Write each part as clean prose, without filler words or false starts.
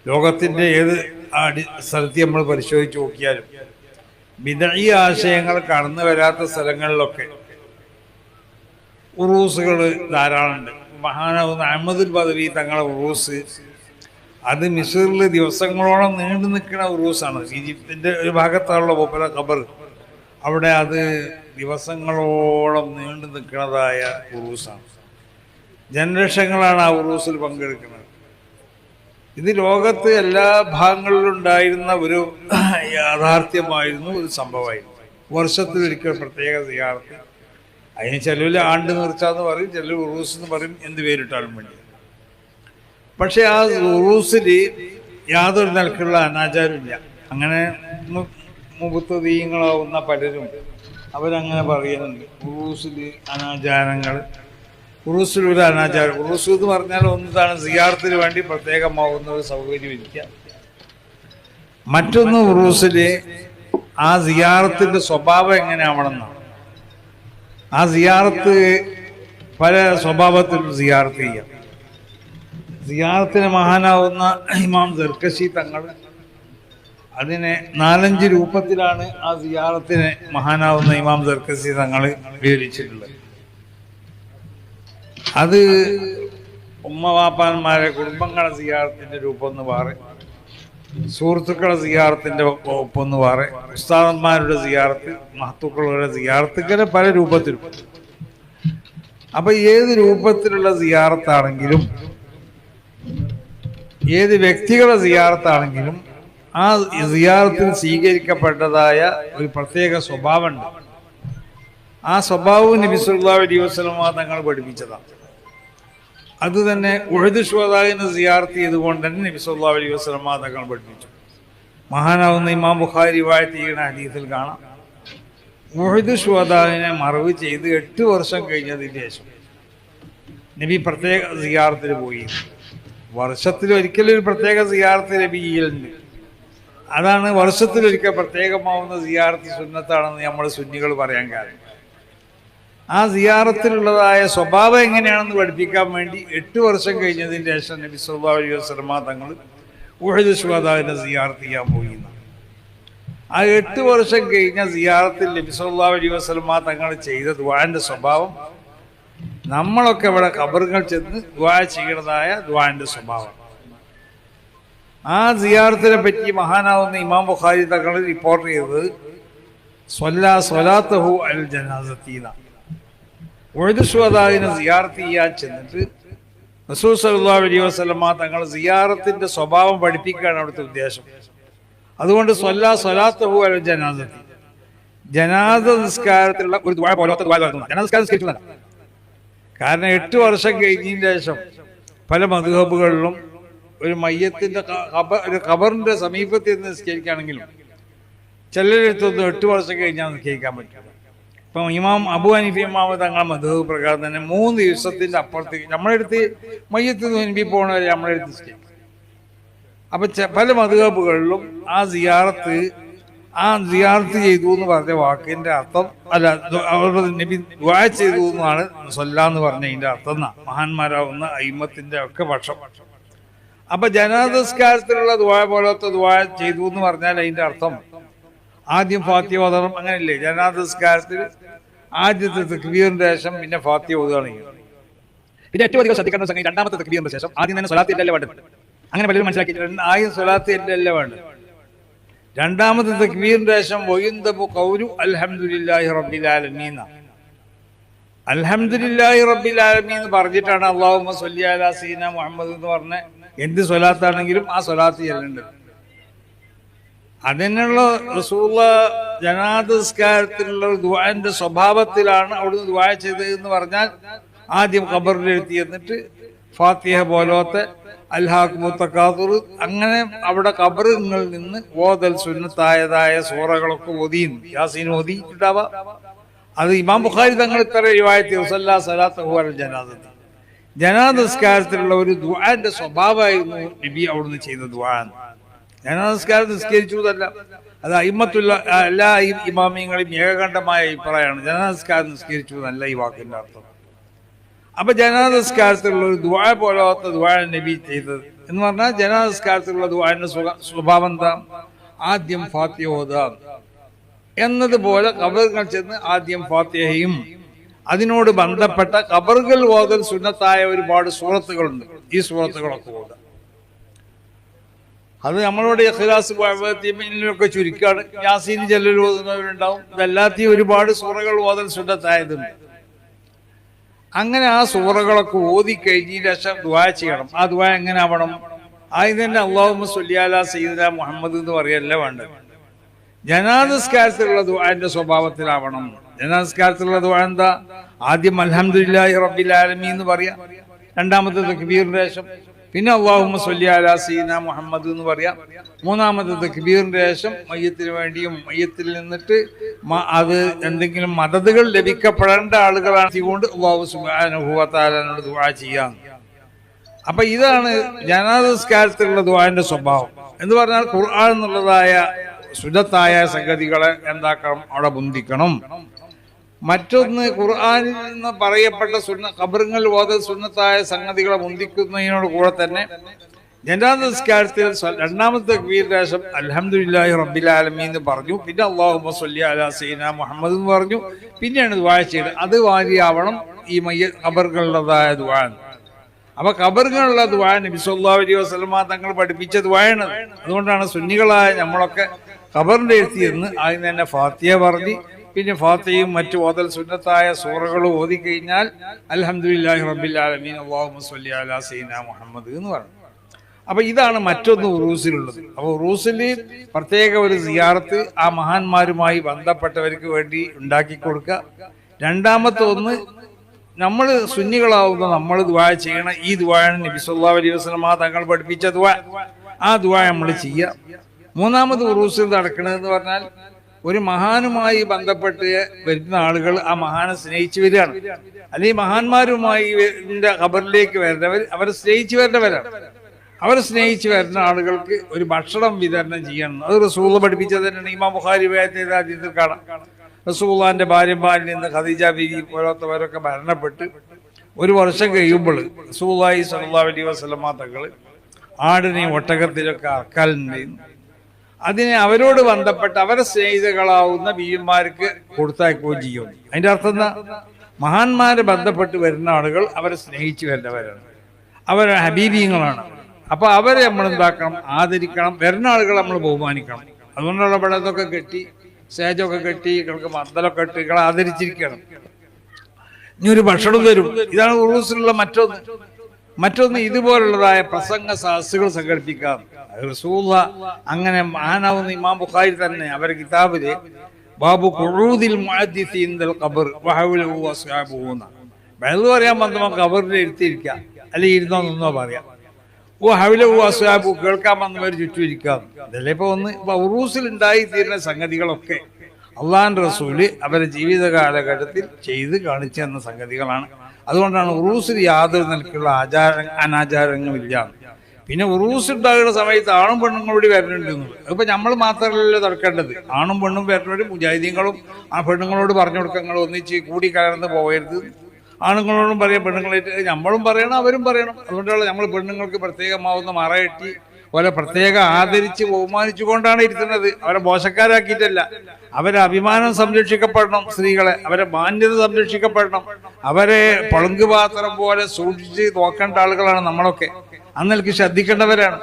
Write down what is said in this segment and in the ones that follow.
ലോകത്തിൻ്റെ ഏത് സ്ഥലത്ത് നമ്മൾ പരിശോധിച്ച് നോക്കിയാലും ബിദഈ ആശയങ്ങൾ കടന്നു വരാത്ത സ്ഥലങ്ങളിലൊക്കെ ഉറൂസുകൾ ധാരാളമുണ്ട്. മഹാനാവുന്ന അഹ്മദുൽ ബദവി തങ്ങളുടെ ഉറൂസ് അത് മിസ്റിൽ ദിവസങ്ങളോളം നീണ്ടു നിൽക്കുന്ന ഉറൂസാണ്. ഈജിപ്തിൻ്റെ ഒരു ഭാഗത്തുള്ള മൂപ്പര ഖബർ, അവിടെ അത് ദിവസങ്ങളോളം നീണ്ടു നിൽക്കുന്നതായ ഉറൂസാണ്. ജനലക്ഷങ്ങളാണ് ആ ഉറൂസിൽ പങ്കെടുക്കുന്നത്. ഇത് ലോകത്ത് എല്ലാ ഭാഗങ്ങളിലും ഉണ്ടായിരുന്ന ഒരു യാഥാർത്ഥ്യമായിരുന്നു, ഒരു സംഭവമായിരുന്നു. വർഷത്തിലൊരിക്കൽ പ്രത്യേക സിയാറത്ത്. അതിന് ചിലവിൽ ആണ്ട് നിർച്ചാന്ന് പറയും, ചിലർ ഉറൂസ് എന്ന് പറയും, എന്ത് പേരിട്ടാലും വേണ്ടി. പക്ഷെ ആ ഉറൂസിൽ യാതൊരു നിലക്കുള്ള അനാചാരമില്ല. അങ്ങനെ മുബത്തദീങ്ങളാവുന്ന പലരും അവരങ്ങനെ പറയുന്നുണ്ട്, ഉറൂസിൽ അനാചാരങ്ങൾ. ഉറൂസിൽ ഒരു അനാചാരം, ഉറൂസ് എന്ന് പറഞ്ഞാൽ ഒന്നതാണ് സിയാറത്തിന് വേണ്ടി പ്രത്യേകമാവുന്ന ഒരു സൗകര്യം ഇരിക്കുക. മറ്റൊന്ന് ഉറൂസിൽ ആ സിയാറത്തിൻ്റെ സ്വഭാവം എങ്ങനെയാവണമെന്നാണ്. ആ സിയാറത്ത് പല സ്വഭാവത്തിലും സിയാറത്ത് ചെയ്യാം. സിയാറത്തിന് മഹാനാവുന്ന ഇമാം സർക്കശി തങ്ങൾ അതിനെ 4-5 രൂപത്തിലാണ് ആ സിയാറത്തിന് മഹാനാവുന്ന ഇമാം സർക്കശി തങ്ങൾ വിവരിച്ചിട്ടുള്ളത്. അത് ഉമ്മവാപ്പാന്മാരെ കുടുംബങ്ങളെ സിയാറത്തിൻ്റെ രൂപമെന്ന് പറയും, സുഹൃത്തുക്കളെ സിയാറത്തിൻ്റെ ഒപ്പൊന്ന് പറയും, ഉസ്താദന്മാരുടെ സിയാറത്ത്, മഹത്തുക്കളുടെ സിയാറത്ത്, ഇങ്ങനെ പല രൂപത്തിലും. അപ്പൊ ഏത് രൂപത്തിലുള്ള സിയാറത്താണെങ്കിലും ഏത് വ്യക്തികളുടെ സിയാറത്താണെങ്കിലും ആ സിയാറത്തിൽ സ്വീകരിക്കപ്പെട്ടതായ ഒരു പ്രത്യേക സ്വഭാവമുണ്ട്. ആ സ്വഭാവവും നബി സല്ലല്ലാഹു അലൈഹി വസല്ലം തങ്ങൾ പഠിപ്പിച്ചതാണ്. അത് തന്നെ ഉഹദ് ശുഹദാഇനെ സിയാറത്ത് ചെയ്തുകൊണ്ട് തന്നെ നബി സല്ലല്ലാഹു അലൈഹി വസല്ലം തങ്ങൾ പഠിപ്പിച്ചു. മഹാനാവുന്ന ഇമാം ബുഖാരി റിവായത്ത് ചെയ്യുന്ന ഹദീസിൽ കാണാം, ഉഹദ് ശുഹദാഇനെ മറവ് ചെയ്ത് 8 വർഷം കഴിഞ്ഞതിന് ശേഷം നബി പ്രത്യേക സിയാറത്തിന് പോയി. വർഷത്തിലൊരിക്കലും ഒരു പ്രത്യേക സിയാറത്ത് നബി ചെയ്യലുണ്ട്. അതാണ് വർഷത്തിലൊരിക്കൽ പ്രത്യേകമാവുന്ന സിയാറത്ത് സുന്നത്താണെന്ന് നമ്മൾ സുന്നികൾ പറയാൻ കാരണം. ആ സിയാറത്തിലുള്ളതായ സ്വഭാവം എങ്ങനെയാണെന്ന് പഠിപ്പിക്കാൻ വേണ്ടി 8 വർഷം കഴിഞ്ഞതിന് ശേഷം നബി സല്ലല്ലാഹു അലൈഹി വസല്ലം തങ്ങൾ ഉഹദ് ശുഹദാഇനെ സിയാറത്ത് ചെയ്യാൻ പോയി. ആ 8 വർഷം കഴിഞ്ഞ സിയാറത്തിൽ നബി സല്ലല്ലാഹു അലൈഹി വസല്ലം തങ്ങൾ ചെയ്ത ദുആന്റെ സ്വഭാവം നമ്മളൊക്കെ ഇവിടെ ഖബറുകൾ ചെന്ന് ദുആ ചെയ്യുന്നതായ ദുആന്റെ സ്വഭാവം. ആ സിയാറത്തിനെ പറ്റി മഹാനാവുന്ന ഇമാം ബുഖാരി തങ്ങൾ റിപ്പോർട്ട് ചെയ്തത് സ്വലാത്തഹു അൽ ജനാസത്തീന. ഉഹദ് ശുഹദാഇനെ സിയാറത്ത് ചെയ്യാൻ ചെന്നിട്ട് റസൂൽ സല്ലല്ലാഹു അലൈഹി വസല്ലം തങ്ങൾ സിയാറത്തിന്റെ സ്വഭാവം പഠിപ്പിക്കുകയാണ് അവിടുത്തെ ഉദ്ദേശം. അതുകൊണ്ട് സ്വലാത്തഹു അൽ ജനാസത്തി, ജനാസ നിസ്കാരത്തിലുള്ള ഒരു ദുആ പോലത്തെ ദുആ നടത്തുന്നു. ജനാസ നിസ്കാരം നിസ്കരിക്കുന്നതല്ല. കാരണം 8 വർഷം കഴിഞ്ഞതിന് ശേഷം പല മദ്ഹബുകളിലും ഒരു മയ്യത്തിന്റെ ഖബറിന്റെ സമീപത്തിൽ നിന്ന് നിസ്കരിക്കുകയാണെങ്കിലും ചിലരെടുത്തൊന്നും 8 വർഷം കഴിഞ്ഞാൽ നിസ്കരിക്കാൻ പറ്റും. ഇപ്പം ഇമാം അബൂ ഹനീഫ ഇമാം തങ്ങളുടെ മദ്ഹബ് പ്രകാരം തന്നെ 3 ദിവസത്തിന്റെ അപ്പുറത്തേക്ക് നമ്മളെടുത്ത് മയ്യത്ത് നോൻപി പോകണവരെ നമ്മളെടുത്ത് നിസ്കരിക്കും. അപ്പൊ പല മദ്ഹബുകളിലും ആ സിയാറത്ത് ചെയ്തു എന്ന് പറഞ്ഞ വാക്കിന്റെ അർത്ഥം അല്ല, അവരുടെ നബി ദുആ ചെയ്തു എന്നാണ് സ്വല്ലാന്ന് പറഞ്ഞതിന്റെ അർത്ഥം എന്നാ മഹാന്മാരാവുന്ന അയിമത്തിന്റെ ഒക്കെ പക്ഷം. അപ്പൊ ജനാസസ്കാരത്തിലുള്ള ദുആ പോലത്തെ ദുആ ചെയ്തു എന്ന് പറഞ്ഞാൽ അതിന്റെ അർത്ഥം ആദ്യം ഫാത്തിഹ ഓതണം, അങ്ങനെയല്ലേ? ജനാസസ്കാരത്തിൽ ആദ്യത്തെ തക്ബീറിന്റെ ശേഷം പിന്നെ ഫാത്തിഹ ഓതുകയാണ്. പിന്നെ ഏറ്റവും അധികം ശ്രദ്ധിക്കേണ്ട സംഗതി രണ്ടാമത്തെ തക്ബീറിന്റെ ശേഷം ആദ്യം തന്നെ സ്വലാത്ത് അല്ലല്ലേ വേണ്ടത്. അങ്ങനെ പലരും മനസ്സിലാക്കി ആദ്യം സ്വലാത്ത് അല്ലല്ലേ വേണ്ടത്. രണ്ടാമത്തെ തക്ബീറിന്റെ ശേഷം വയുന്തബു ഖൗലു അൽഹംദുലില്ലാഹി റബ്ബിൽ ആലമീൻ. അൽഹംദുലില്ലാഹി റബ്ബിൽ ആലമീൻ പറഞ്ഞിട്ടാണ് അല്ലാഹുമ്മ സ്വല്ലി അലാ സയ്യിദിനാ മുഹമ്മദ് എന്ന് പറഞ്ഞ എന്ത് സ്വലാത്താണെങ്കിലും ആ സ്വലാത്ത് ചെല്ലേണ്ടത്. അതിനുള്ള റസൂലുള്ള ജനാസസ്കാരത്തിലുള്ള ദുആന്റെ സ്വഭാവത്തിലാണ് അവിടുന്ന് ദുആ ചെയ്തതെന്ന് പറഞ്ഞാൽ ആദ്യം ഖബറിലെത്തി എന്നിട്ട് ഫാത്തിഹ പോലത്തെ അൽഹാഖുമു തകാസുർ അങ്ങനെ അവിടെ ഖബറുകളിൽ നിന്ന് ഓതൽ സുന്നത്തായതായ സൂറകളൊക്കെ ഓതിയും യാസീൻ ഓതിയിട്ടുണ്ടാവാം. അത് ഇമാം ബുഖാരി തങ്ങൾ ഇത്ര റിവായത്ത് വസല്ലാ സ്വലാത്തഹു അലൽ ജനാസത്തി, ജനാസസ്കാരത്തിലുള്ള ഒരു ദുആന്റെ സ്വഭാവമായിരുന്നു നബി അവിടുന്ന് ചെയ്ത ദുആ. ജനാസസ്കാരം നിസ്കരിച്ചു എന്നല്ല, അത് അയിമത്തുള്ള എല്ലാ ഇമാമിയങ്ങളും ഏകകണ്ഠമായ അഭിപ്രായമാണ്. ജനാസസ്കാരം നിസ്കരിച്ചു എന്നല്ല ഈ വാക്കിന്റെ അർത്ഥം. അപ്പൊ ജനാസസ്കാരത്തിലുള്ള ഒരു ദുആ പോലത്തെ ദുആ നബി ചെയ്തത് എന്ന് പറഞ്ഞാൽ ജനാസ്കാരത്തിലുള്ള ദുആന്റെ സ്വഭാവം എന്താ? ആദ്യം ഫാത്തിഹ ഓതുക എന്നതുപോലെ ഖബറുകൾ ചെന്ന് ആദ്യം ഫാത്തിഹയും അതിനോട് ബന്ധപ്പെട്ട ഖബറുകൾ ഓതൽ സുന്നത്തായ ഒരുപാട് സൂറത്തുകളുണ്ട്. ഈ സൂറത്തുകളൊക്കെ ഓതുക. അത് നമ്മളോട് ഇഖ്ലാസ് ഒക്കെ ചുരുക്കാണ്. യാസീൻ ജല്ലൽ ഓതുന്നവരുണ്ടാവും. ഇതല്ലാത്ത ഒരുപാട് സൂറകൾ ഓതൽ സുന്നത്തായതുണ്ട്. അങ്ങനെ ആ സൂറകളൊക്കെ ഓതി കഴിഞ്ഞതിന് ശേഷം ദുആ ചെയ്യണം. ആ ദുആ എങ്ങനെ ആവണം? ആദ്യം തന്നെ അല്ലാഹുമ്മ സ്വല്ലി അലാ സയ്യിദിനാ മുഹമ്മദ് എന്ന് പറയല്ല വേണ്ടത്. ജനാസസ്കാരത്തിലുള്ള ദുആന്റെ സ്വഭാവത്തിലാവണം. ജനാസസ്കാരത്തിലുള്ള ദുആ എന്താ? ആദ്യം അൽഹംദുലില്ലാഹി റബ്ബിൽ ആലമീൻ എന്ന് പറയാം. രണ്ടാമത്തെ തക്ബീറിന്റെ ശേഷം പിന്നെ അല്ലാഹുമ്മ സ്വല്ലി അലാ സയ്യിദിനാ മുഹമ്മദ് എന്ന് പറയാം. മൂന്നാമത്തെ തക്ബീറിന്റെ ശേഷം മയ്യത്തിന് വേണ്ടിയും മയ്യത്തിൽ നിന്നിട്ട് അത് എന്തെങ്കിലും മദതുകൾ ലഭിക്കപ്പെടേണ്ട ആളുകളാണ് കൊണ്ട് അല്ലാഹു സുബ്ഹാനഹു വ തആലയോട് ദുആ ചെയ്യാം. അപ്പൊ ഇതാണ് ജനാസസ്കാരത്തിലുള്ള ദുആന്റെ സ്വഭാവം എന്ന് പറഞ്ഞാൽ ഖുർആൻ എന്നുള്ളതായ സുന്നത്തായ സംഗതികളെ എന്താക്കണം? അവിടെ ബന്ധിക്കണം. മറ്റൊന്ന് ഖുർആനിൽ നിന്ന് പറയപ്പെട്ട ഖബറുകൾ ഓതൽ സുന്നത്തായ സംഗതികളെ ബന്ധിക്കുന്നതിനോട് കൂടെ തന്നെ ജനാസസ്കാരത്തിൽ രണ്ടാമത്തെ തക്ബീറിന്റെ ശേഷം അൽഹംദുലില്ലാഹി റബ്ബിൽ ആലമീൻ എന്ന് പറഞ്ഞു. പിന്നെ അല്ലാഹുമ്മ സ്വല്ലി അലാ സയ്യിദിനാ മുഹമ്മദ് എന്ന് പറഞ്ഞു. പിന്നെയാണ് ദുആ ചെയ്തത്. അത് വാരിയാവണം ഈ ഖബറുകളുടേതായ ദുആ. അപ്പൊ ഖബറുകളുള്ള ദുആ നബി സല്ലല്ലാഹു അലൈഹി വസല്ലമ തങ്ങൾ പഠിപ്പിച്ച ദുആയാണ്. അതുകൊണ്ടാണ് സുന്നികളായ നമ്മളൊക്കെ ഖബറിന്റെ അടുത്ത് ചെന്ന് ആദ്യം തന്നെ ഫാത്തിഹ പറഞ്ഞ് പിന്നെ ഫാത്തിഹയും മറ്റു ഓതൽ സുന്നത്തായ സൂറകളും ഓതി കഴിഞ്ഞാൽ അൽഹംദുലില്ലാഹി റബ്ബിൽ ആലമീൻ അല്ലാഹുമ്മ സ്വല്ലി അലാ സയ്യിദിനാ മുഹമ്മദ് എന്ന് പറഞ്ഞു. അപ്പൊ ഇതാണ് മറ്റൊന്ന് ഉറൂസിലുള്ളത്. അപ്പൊ ഉറൂസിൽ പ്രത്യേക ഒരു സിയാറത്ത് ആ മഹാന്മാരുമായി ബന്ധപ്പെട്ടവർക്ക് വേണ്ടി ഉണ്ടാക്കി കൊടുക്കുക. രണ്ടാമത്തെ ഒന്ന്, നമ്മൾ സുന്നികളാവുന്ന നമ്മൾ ദുആ ചെയ്യണം. ഈ ദുആയാണ് നബി സല്ലല്ലാഹു അലൈഹി വസല്ലമ തങ്ങൾ പഠിപ്പിച്ച ദുആ. ആ ദുആ നമ്മൾ ചെയ്യുക. മൂന്നാമത് ഉറൂസിൽ നടക്കണമെന്ന് പറഞ്ഞാൽ ഒരു മഹാനുമായി ബന്ധപ്പെട്ട് വരുന്ന ആളുകൾ ആ മഹാനെ സ്നേഹിച്ചു വരികയാണ്. അല്ലെങ്കിൽ മഹാന്മാരുമായി ഖബറിലേക്ക് വരുന്നവർ അവരെ സ്നേഹിച്ചു വരുന്നവരാണ്. അവരെ സ്നേഹിച്ചു വരുന്ന ആളുകൾക്ക് ഒരു ഭക്ഷണം വിതരണം ചെയ്യണം. അത് റസൂൽ പഠിപ്പിച്ചത് തന്നെയാണ്. ഇമാം ബുഖാരി ഹദീസിൽ കാണാം. റസൂലുള്ളാഹിന്റെ ഭാര്യമാരിൽ നിന്ന് ഖദീജ ബീവി പോലത്തവരൊക്കെ മരണപ്പെട്ട് ഒരു വർഷം കഴിയുമ്പോൾ റസൂലുള്ളാഹി സ്വല്ലല്ലാഹു അലൈഹി വസല്ലമ തങ്ങൾ ആടിനെയും ഒട്ടകത്തിലൊക്കെ അറക്കാലുണ്ടായിരുന്നു. അതിനെ അവരോട് ബന്ധപ്പെട്ട് അവരെ സ്നേഹിതകളാവുന്ന ബീവിമാർക്ക് കൊടുത്തയക്കുകയും ചെയ്യും. അതിന്റെ അർത്ഥം എന്താ? മഹാന്മാരെ ബന്ധപ്പെട്ട് വരുന്ന ആളുകൾ അവരെ സ്നേഹിച്ചു വരുന്നവരാണ്. അവരെ ഹബീബീങ്ങളാണ്. അപ്പൊ അവരെ നമ്മൾ എന്താക്കണം? ആദരിക്കണം. വരുന്ന ആളുകൾ നമ്മൾ ബഹുമാനിക്കണം. അതുകൊണ്ടുള്ള പടത്തൊക്കെ കെട്ടി സ്റ്റേജൊക്കെ കെട്ടി ഇവർക്ക് മന്ദലൊക്കെ ഇട്ട് ഇങ്ങളെ ആദരിച്ചിരിക്കണം. ഇനി ഒരു ഭക്ഷണം തരും. ഇതാണ് ഉറൂസിലുള്ള മറ്റൊന്ന് ഇതുപോലുള്ളതായ പ്രസംഗ സദസ്സുകൾ സംഘടിപ്പിക്കാം. റസൂല അങ്ങനെ മഹാനാവുന്ന ഇമാം ബുഖാരി തന്നെ അവരുടെ കിതാബില് ബാബു ഖുറൂദിൽ മുഹദ്ദിസീൻ ദൽ ഖബർ വഹൗലഹു വസ്ഹാബുഹു വെള്ളം പറയാൻ വന്നപ്പോൾ ഖബറിൽ ഇരുത്തിയിരിക്കുക, അല്ലെങ്കിൽ ഇരുന്നോ നിന്നോ പറയാം. ഹൗലഹു വസ്ഹാബു കേൾക്കാൻ വന്നവർ ചുറ്റും ഇരിക്കാം. ഇതല്ലേ ഇപ്പൊ ഉറൂസിൽ ഉണ്ടായി തീരുന്ന സംഗതികളൊക്കെ അള്ളാഹുവിന്റെ റസൂല് അവരുടെ ജീവിത കാലഘട്ടത്തിൽ ചെയ്ത് കാണിച്ചു തന്ന സംഗതികളാണ്. അതുകൊണ്ടാണ് ഉറൂസിൽ യാതൊരു നിലയ്ക്കുള്ള അനാചാരങ്ങളില്ല. പിന്നെ ഉറൂസ് ഉണ്ടാകുന്ന സമയത്ത് ആണും പെണ്ണും കൂടി വരണുണ്ട്. അതിപ്പോ നമ്മൾ മാത്രമല്ലല്ലോ തുറക്കേണ്ടത്. ആണും പെണ്ണും വരുന്നവരും മുജാഹിദീങ്ങളും ആ പെണ്ണുങ്ങളോട് പറഞ്ഞു കൊടുക്കുക, നിങ്ങൾ ഒന്നിച്ച് കൂടി കലർന്ന് പോകരുത്. ആണുങ്ങളോടും പറയാം, പെണ്ണുങ്ങളായിട്ട് നമ്മളും പറയണം, അവരും പറയണം. അതുകൊണ്ടുള്ള നമ്മൾ പെണ്ണുങ്ങൾക്ക് പ്രത്യേകമാവുന്ന മറയെട്ടി അവരെ പ്രത്യേകം ആദരിച്ച് ബഹുമാനിച്ചു കൊണ്ടാണ് ഇരുത്തുന്നത്. അവരെ മോശക്കാരാക്കിയിട്ടല്ല. അവരെ അഭിമാനം സംരക്ഷിക്കപ്പെടണം. സ്ത്രീകളെ അവരെ മാന്യത സംരക്ഷിക്കപ്പെടണം. അവരെ പളുങ്കുപാത്രം പോലെ സൂക്ഷിച്ച് നോക്കേണ്ട ആളുകളാണ് നമ്മളൊക്കെ. അന്നൽക്ക് ശ്രദ്ധിക്കേണ്ടവരാണ്.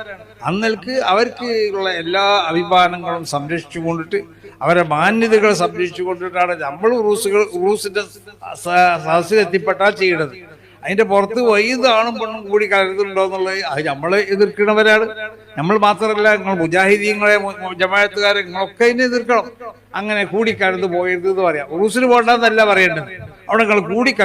അന്നൽക്ക് അവർക്ക് ഉള്ള എല്ലാ അഭിമാനങ്ങളും സംരക്ഷിച്ചു കൊണ്ടിട്ട് അവരെ മാന്യതകൾ സംരക്ഷിച്ചു കൊണ്ടിട്ടാണ് നമ്മൾ ഉറൂസിന്റെ സദസ്സിലെത്തിപ്പെട്ടാൽ ചെയ്യേണ്ടത്. അതിന്റെ പുറത്ത് വൈകുതാണും പെണ്ണും കൂടി കലരുന്നുണ്ടോ എന്നുള്ളത് അത് നമ്മൾ എതിർക്കുന്നവരാണ്. നമ്മൾ മാത്രമല്ല, നിങ്ങൾ മുജാഹിദീങ്ങളെ ജമാഅത്തുകാരെ നിങ്ങളൊക്കെ അതിനെ എതിർക്കണം. അങ്ങനെ കൂടിക്കലർന്ന് പോകരുത് എന്ന് പറയാം. ഉറൂസിന് പോകണ്ടെന്നല്ല പറയേണ്ടത്, അവിടെ നിങ്ങൾ കൂടിക്കല